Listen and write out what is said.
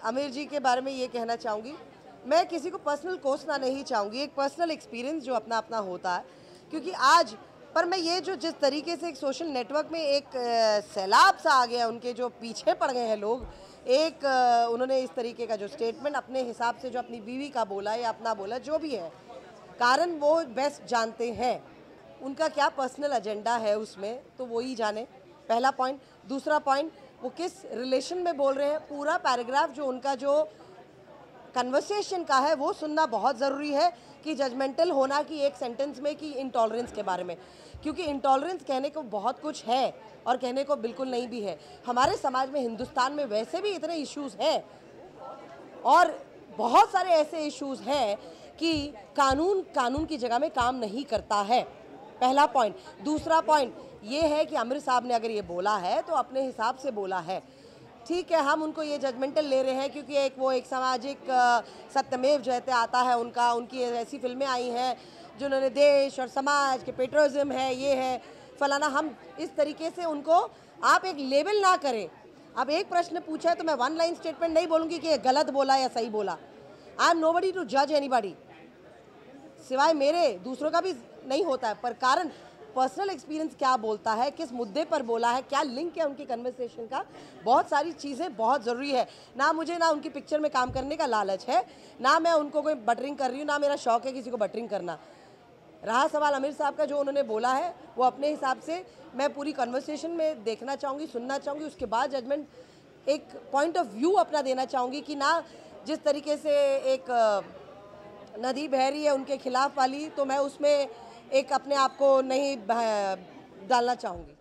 आमिर जी के बारे में ये कहना चाहूँगी, मैं किसी को पर्सनल कोसना नहीं चाहूँगी, एक पर्सनल एक्सपीरियंस जो अपना अपना होता है, क्योंकि आज पर मैं ये जो जिस तरीके से एक सोशल नेटवर्क में एक सैलाब सा आ गया, उनके जो पीछे पड़ गए हैं लोग, एक उन्होंने इस तरीके का जो स्टेटमेंट अपने हिसाब से जो अपनी बीवी का बोला या अपना बोला, जो भी है, कारण वो बेस्ट जानते हैं, उनका क्या पर्सनल एजेंडा है उसमें, तो वो ही जाने, पहला पॉइंट। दूसरा पॉइंट, वो किस रिलेशन में बोल रहे हैं, पूरा पैराग्राफ जो उनका जो कन्वर्सेशन का है वो सुनना बहुत ज़रूरी है, कि जजमेंटल होना कि एक सेंटेंस में कि इंटॉलरेंस के बारे में, क्योंकि इंटॉलरेंस कहने को बहुत कुछ है और कहने को बिल्कुल नहीं भी है। हमारे समाज में, हिंदुस्तान में वैसे भी इतने इश्यूज़ हैं और बहुत सारे ऐसे इश्यूज़ हैं कि कानून की जगह में काम नहीं करता है, पहला पॉइंट। दूसरा पॉइंट ये है कि आमिर साहब ने अगर ये बोला है तो अपने हिसाब से बोला है, ठीक है, हम उनको ये जजमेंटल ले रहे हैं क्योंकि एक सामाजिक सत्यमेव जयते आता है उनका, उनकी ऐसी फिल्में आई हैं जिन्होंने देश और समाज के पेट्रोलिज्म है, ये है फलाना, हम इस तरीके से उनको, आप एक लेबल ना करें। अब एक प्रश्न पूछा है तो मैं वन लाइन स्टेटमेंट नहीं बोलूँगी कि ये गलत बोला या सही बोला। आई एम नोबडी टू जज एनीबॉडी, सिवाय मेरे दूसरों का भी नहीं होता है, पर कारण पर्सनल एक्सपीरियंस क्या बोलता है, किस मुद्दे पर बोला है, क्या लिंक है उनकी कन्वर्सेशन का, बहुत सारी चीज़ें बहुत ज़रूरी है। ना मुझे ना उनकी पिक्चर में काम करने का लालच है, ना मैं उनको कोई बटरिंग कर रही हूँ, ना मेरा शौक है किसी को बटरिंग करना। रहा सवाल आमिर साहब का, जो उन्होंने बोला है वो अपने हिसाब से मैं पूरी कन्वर्सेशन में देखना चाहूँगी, सुनना चाहूँगी, उसके बाद जजमेंट, एक पॉइंट ऑफ व्यू अपना देना चाहूँगी, कि ना जिस तरीके से एक नदी बह रही है उनके खिलाफ वाली, तो मैं उसमें एक अपने आप को नहीं डालना चाहूँगी।